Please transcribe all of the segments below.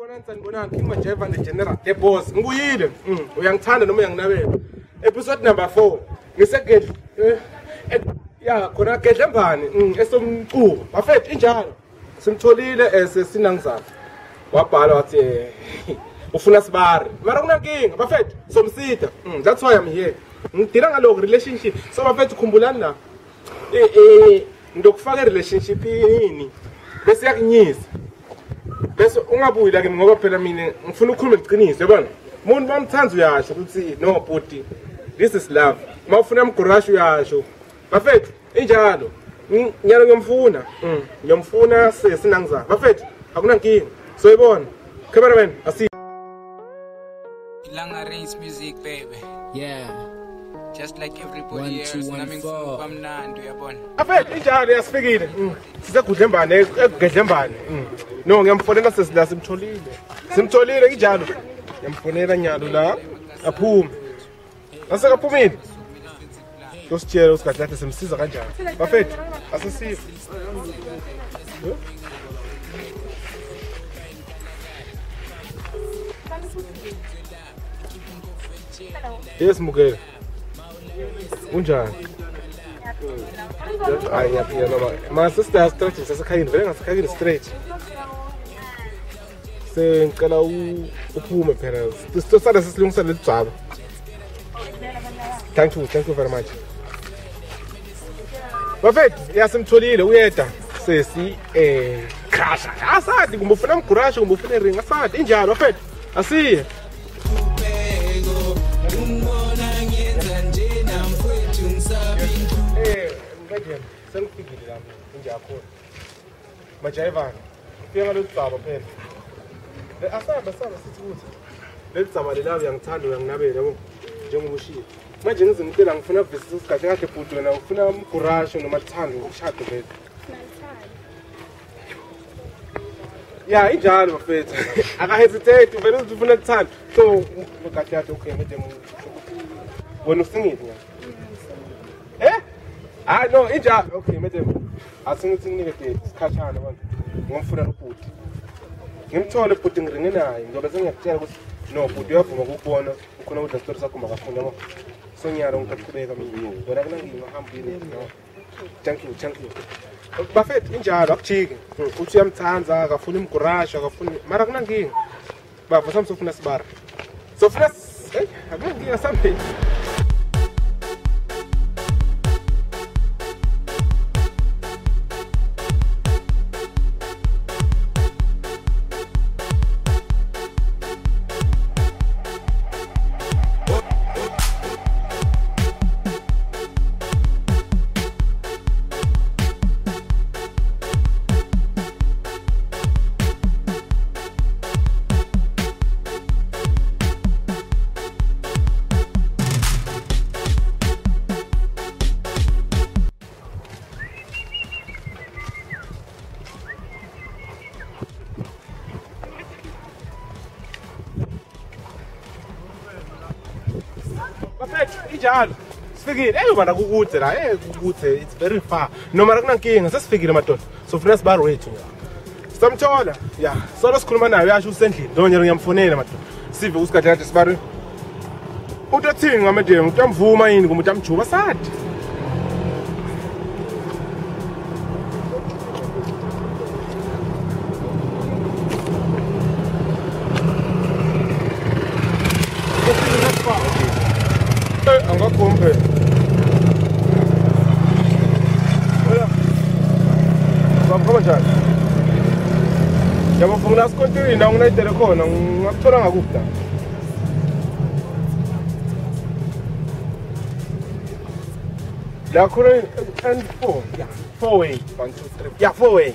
Sanibonani, King Majeva the General, the boss. Ngiyile. Uyangithanda noma uyanginabela. Episode number 4. Ngisegedle. Ya, khona gedlembani, esomculo. Bafethu injalo. Simtholile sesinangizana. Wabhala wathi ufuna sibari. Mara kunankinga, bafethu, somsida. That's why I'm here. Ngidira ngaloko relationship. So bafethu khumbulani la. Ngidokufaka relationship yini? Bese yakunyisa. Bese ungabuyi la ke ngoba phela mina ngifuna ukukhuluma iqiniso yabona. Umuntu bamthanza uyasho ukuthi no bhuti, this is love. Mawufuna umgurasho uyasho. Bafethu injalo. Nyalo ngiyamfuna. Ngiyamfuna sesinangizana. Bafethu akunankinga. So yibona. Cameraman, asi Lang arrange music, baby. Yeah. Just like everybody else. 1, 2, 1, 4. Bamnandi uyabona. Bafethu injalo yasifikile. Sisegudlembane egedlembane. No ngiyamfonela sesila simtholile. Simtholile injalo. Ngiyamfonela nyalo la. Aphume. Asekaphumile. Usitshela usikhathi lathi simsiza kanjani. Bafethu asisize. Yes Mugela. Unjani? Hayi yaphila noma. Ma sister stretch sasekhayini vele ngasekhayini stretch. Ngicela uphume phela. Sisosala sisilungisa ledzaba. Thank you very much. Bafethu yasimtholile uyeda sesi crash. Asadi kumbe ufuna umgurasho kumbe ufuna ring asadi injalo bafethu. Asiye. Sengifikile lapho injakhona. Majayivana. Ufika ngalozaba phela. Asaba sithi ukuthi lezaba lelawo uyangithanda uyanginabela yabo njengoba ushilo. Manje ngizimtela ngifuna ukuvisisa isikhathi kahle futhi wena ufuna umgurasho noma thando ukushado vele. Ya injalo bafethu. Akahesitate vele uthi ufuna ukuthanda. So ngathi yathi okay madam wena usingile nya. Ah no injalo okay madam. Asingithi nginike isikhatshana abantu. Ngomfuna ubhuti. Ngimthole ubhuti ngiringe naye ngoba sengiyakutshela ukuthi no bhuti uyavuma ukubona ukhona udla story sakho makafunda ngoba sonyalo ngikaqhubeka mina. Wena kunanginga hambile no. Thank you. Bafethu injalo akujiki. Uthi uyamthanza akafuna umgurasho akafuna mara kunanginga. Bafo samsofuna sibara. Sofuna akunanginga sambe. Injalo sifikile bana kukude la kukude it's very far noma kunankinga sesifikile madoda sofuna sibaro wethu samthola ya solo sikhuluma naye uyasho usendlini ndonyero ngiyamfonela madoda sive usikhathi kade sibaro utothinga madem utamvuma yini kumbe utamjuba sadi angakhompe bapha njani yabafuna sikontiri na unayidele khona ngakuthola ngakuphi la khona and 4 yeah 4 way 1 2 3 yeah 4 way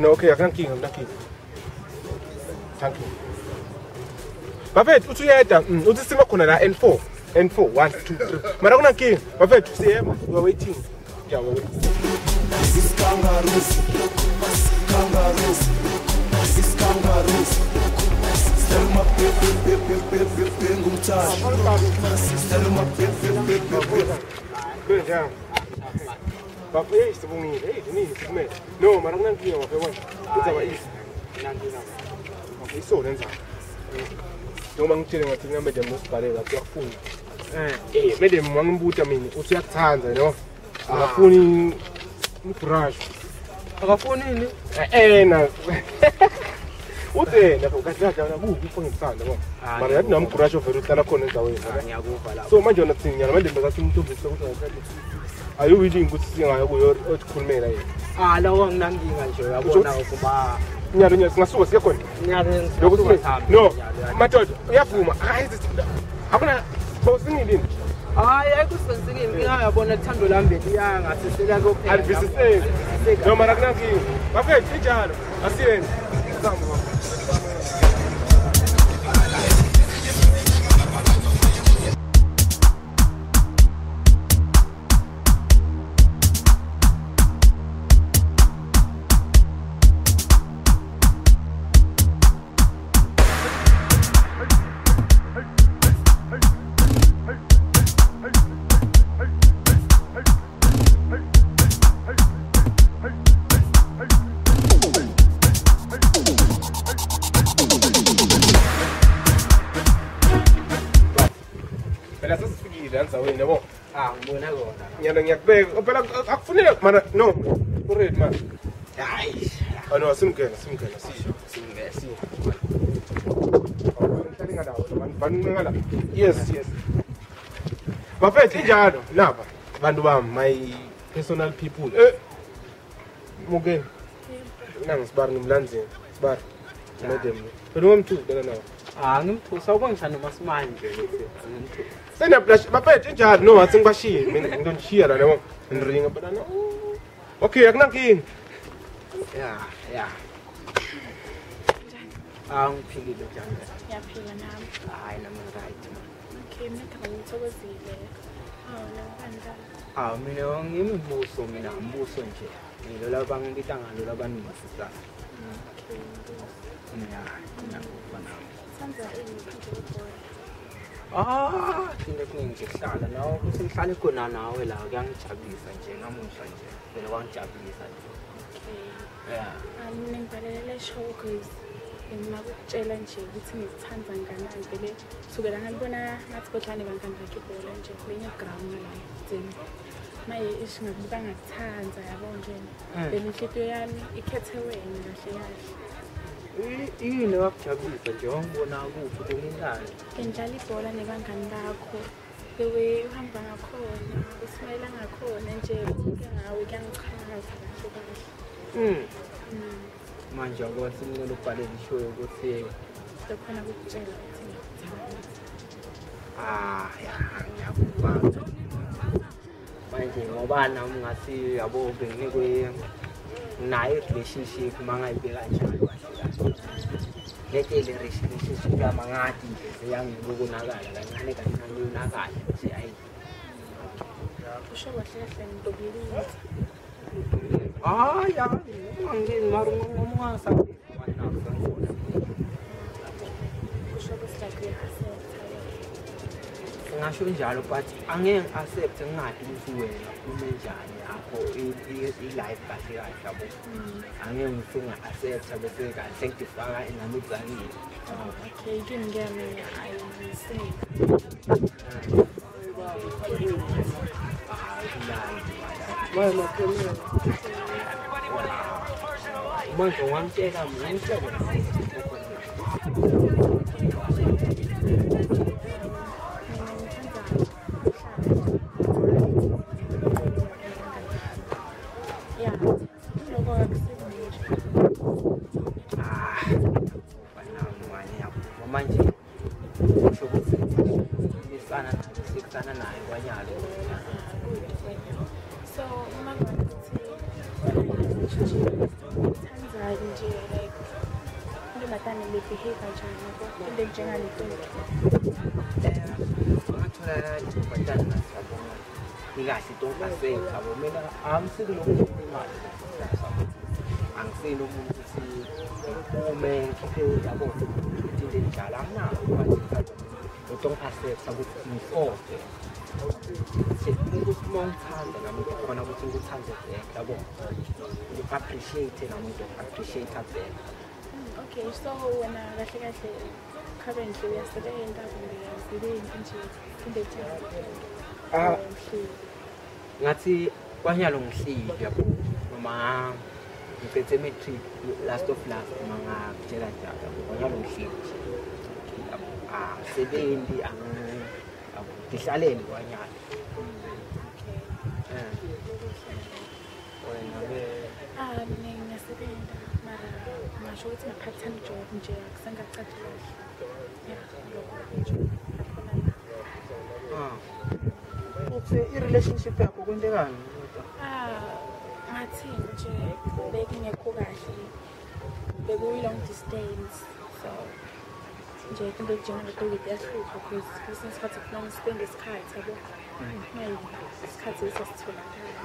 no okay akankinga thank you. Bafethu uthi uyeda uthi sima khona la N4 1 2 3 mara kunankinga bafethu siyema we are waiting yeah we waiting Bafike isibungile. Hey, nini sikumele. No, mara kunankinga bafike wena. Kuzaba easy. Nankinga. Okay, so lenza. Noma ngitshele ngathi ngamedem usibhalela kuyafuna. Medem wangimbuta mina uthi uyakuthanda no. Akafuni ibrush. Akafuni ini? Na. Uthe lapho kahlaja na buku ufungithanda ngoba. Mara yathi nami brush over uhlala khona endaweni. Ngiyakuva lapho. So manje wona thinyana manje ngathi umuntu obese ukuthi akathi. Are you willing ukuthi singayo kuyo othkhulumela yena? Lawo nginankinga nje uyabona ukuba Nyalo singasuka siye khona. Nyalo Lokho no. Madoda uyavuma. Akuna bawusingilini. Ayikusenzingi inkinga yabona thando lami liyanga sisela kophela. Alibisiseke. No mara kunankinga. Bafethu injalo. Asiyeni. Samba. Yabo. Ngibona kona. Nyalo ngiyakubeka. Phela akufuneki mara no. Already man. Hayi. No asimkela sisho. Singesi. Ngithalinga lawo ngala. Yes. Bafethu injalo lapha. Abantu bami my personal people. Muke. Nangi sibar ngimlandzeni. Sibar. Madam. Pero ngomthu bela nawo. Ngimthusa ukonjani masimanje ngimthusa. Sena flash bafethu injalo no athi ngibashiye mina ngidonshiya la yabo. Ngiringa bana no. Okay akunankinga. Yeah. Ngiphilile njani? Ngiyaphila nami. Hayi nami right. Okay, mina ngithokozile. Nabantwana. Mina ngimbuso mbuso nje. Ngilo labangilita ngalo labaningisa. Okay. Ngiyakufana nami. Senza boy. Into kuningi ngihlala nawe kusihlala khona nawe la kuyangijabulisa nje namuhla nje. Phela wangijabulisa nje. Mina ngibhalele show cause ngingakutshela nje ukuthi ngizithanda kangakanani vele kusukela ngibona ngathi kodwa bangihamba ibhola nje kwenye ground la then maye isingabuka ngakuthanda yabo nje then inhliziyo yami ikhethe wena kahle kahle. Yini wakujabulisa nje wangibona kuphi kumngani? Ngidlala ibhola nebangani bakho. The way uhamba ngakhona, usmayela ngakhona nje uke ngawe kuyangichaza kahle. Manje akwazi mina lokubhalela ishow ukuthi khona ukutshela ukuthi ngiyakubona. Manje ngoba nami ngathi yabo benginikwe nayo relationship mangayibeka kanjani kahle. Lete le relationship yamangathi nje seyangibokonakala kancane kancane yonakala nje hayi. Usho kahle kahle ngidobulile. Angin marunong ngomong sa ngasho njalo but angeke accept ngadi ukuthi wena umenjani apho i-life kahle kahle yabo. Angeke ngifunga accept bese kahle ngifaka enamizanile. Okay, ngiyami ayisini. Mama khona. Manje wamtshela mina manje usho ukuthi lisana naye kwanyalo. So uma ngathi Tanzania nje like into matane le behavior njani ngoba into njengale ntombi. Ngathola ibatana nasabona. Nikahle intombi aseyabo mina amsiki lomuntu imali. Angisilo umuntu ukuthi ume ngikhiphe yabo into enjalo anginako bathi lo don't accept ukuthi ngisoke ukuthi uma ngithanda namuntu khona ukuthi ngikuthande back yabo appreciate namuntu appreciate back. Okay, so when kahle currently uyasebenza kumbe uyasebenza nje indethe ngathi kwanyalo ngihlile yabo noma ngiphethe matric last of last uma ngakutshela njalo kwanyalo ngihlile sebendi ngihlalele kwanyalo. Mina ngiyasebenza mara ngisho ukuthi part time job nje akusengacathulo. Uthi i-relationship yakho kwentekani? Ngathi nje bekungekho kahle. Bekuyi-long distance. So nje into enjengoba kuyahlupha because kwesinye isikhathi kufuna ngispende isikhathi yabo. Isikhathi esasitholakala.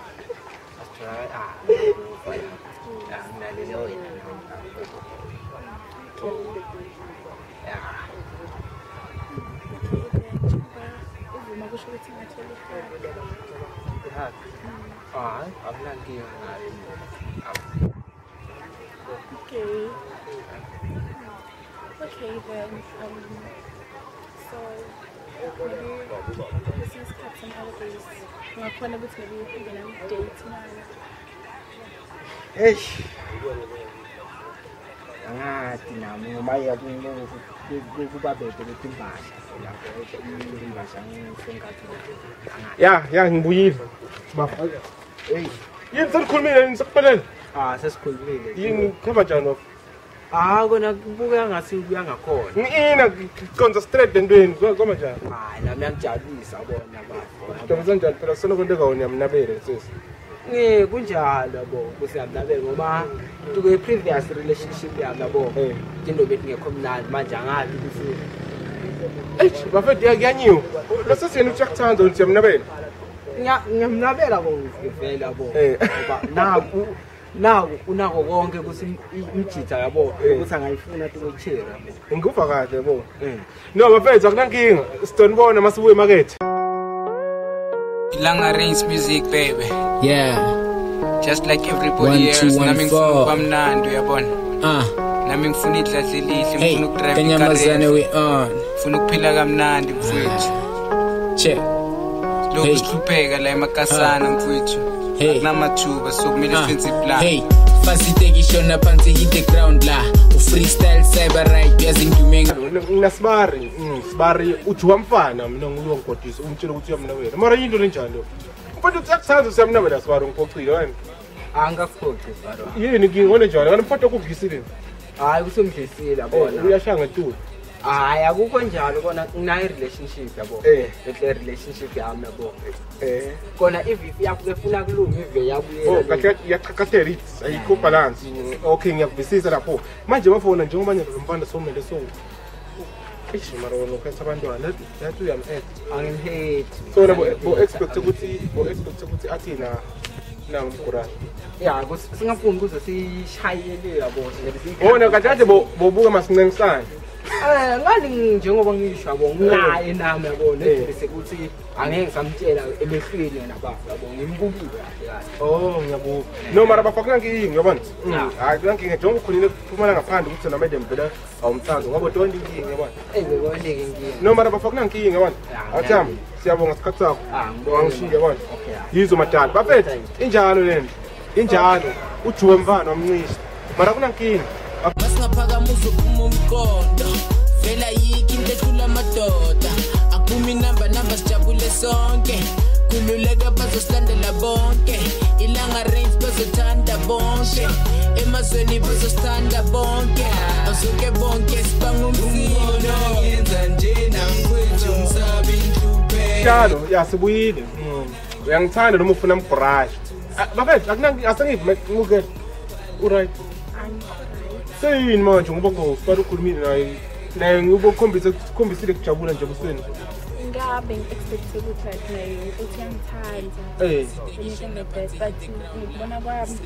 Uvuma kusho ukuthi ngatholi Okay then so maybe this is Captain Holidays. Ngakhona ukuthi maybe uhambe nami date nayo. Angathi nami noma kuba bede betimbasha lapho imbasha ngisengathi ya ngibuyile bafaka yini selikhulumile nisaqhelele sesikhulumile yini khamba njani kona kubuka ngathi kuya ngakhona ngina konza straight entweni kwama njani nami ngiyajabulisa bona bafo ntombi njani phela sonokwenteka wona yamnabele sisi kunjalo bo kusiyamnabele ngoba tuke previous relationship yami yabo into betingekho mnandi manje angathi ukuthi bafethu yakunyiwa lasesiyena uyakuthanda ukuthi yamnabele ngiyamnabela ngivela yabo ngoba naku unako konke ukuthi imjitha yabo ukuthi angayifuna ukuchera ngikuva kahle yabo no bafethu akunankinga sitonibona masibuye emarket. Ilanga Rains music baby. Yeah. Just like everybody else. Nami ngifuna kwamnandi uyabona. Nami ngifuna idladle lihle, ngifuna ukudrive Kanyamazane we on. Ngifuna ukuphila kamnandi mfowethu. Check. Lokhu sihlupheka la emakasana mfowethu. Namathuba sokumele senze plan. Hey, fasitekishona phansi hit the ground la. Freestyle cyber right yazindumenga. Nginasibari, sibari ujuwa mfana mina ngilongodisa umtshela ukuthi uyamnabela. Mara yinto lenjani lo? Mfowethu uyakuthanda usiyamnabela sibari ngiphoxile wena. Angakuphoxi sibari. Yini ngingone njalo kana mfowethu okuvisile. Hayi kusomdlisile yabona. Uyashanga eTulu. Hayi akukho njalo kona kunayo relationship yabo. Le relationship yami yabo. Kona ivifi yakho befuna kulunga ive yakuyela. Kahle iyaqhaqhathela it ayikho balance. Okay ngiyakuvisisa lapho. Manje bafona njengoba manje lomfana somele so. Mara wona ukhetha abantwana lethu uyam-act. Angimhate. So bo expect ukuthi athina na umkurani. Ya singafuni kuze sishayele yabo. Wona kade bobuka masincengisana. Ngani njengoba ngisho yabo nginaye nami yabona bese kuthi angeke samtshela emehlweni nababa yabo ngimbukile kahle. Ngiyabuka. No mara bafaka nkingi yabona. Hayi nkingi njengoba ukhulile kuphumela ngaphandle ukuthi nama dem phela awumthanzo ngoba donke inkingi yabona. Ngiboneke inkingi. No mara bafaka nkingi yabona. Athami siyabonga isikhathi sakho. Wangishiya yabona. Yizo madala. Bafethu injalo lento. Injalo ujuwe mfana wamncisha. Mara kunankingi. Masingaphakama uzophuma umqondo vela yiki into ekhula amadoda aphuma inamba sijabule sonke kululeka bazosilandela bonke ilanga Rains bazothanda bonke emazweni bazosithanda bonke azoke bonke sibanga umsino yenza nje namkwethu umsabi inhluphe njalo yasibuyile uyangithanda noma ufuna mbrush bafethu akunankingi asengive ngeke uright. Seyini manje ngoba ngofana ukhulumile naye ngibokhombisile kujabula nje busweni. Ngabe ngi-expect ukuthi like naye uthi uyangithanda. Anything like that but ngibona kwami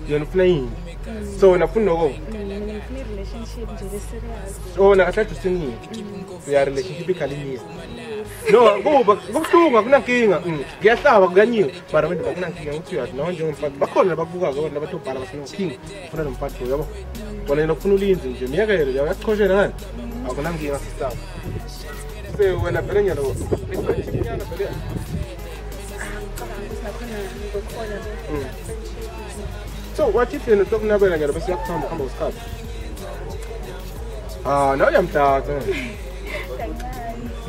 yena ufuna yini? So nafuna noko? Ngifuna relationship nje le serious. Nakahlathi usengile. Uya relationship ikhaliniwe. No, ngoba kubuhlungu akunankinga. Ngiyahlaba kukanyiwe. Mara abantu bakunankinga ukuthi uyazi nawe njengomfati. Bakhona lababuka abantu abatobhala baseNking. Ufuna nomfati yabo. Wona lokufuna ulinzi nje. Miyekele uyaqhoshela ngani? Akunankinga sister. Wena phela nyalo. Inyana phela. So what if you're talking about nyalo bese yakuhamba hamba usikhathi? Nawe uyamthatha.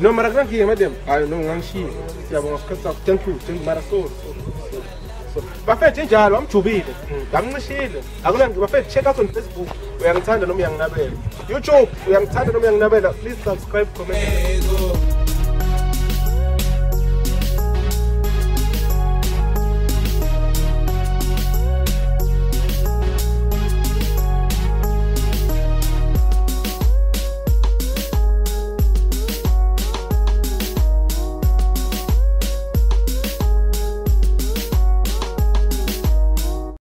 No, mara kanki madam. No ngangishi. Siyabonga sikhatha. Thank you mara so. Bafethe njalo amjubile. Ngamnqishile. Akunangi bafethe check out on Facebook. Uyangithanda noma uyanginabela. YouTube uyangithanda noma uyanginabela. Please subscribe, comment.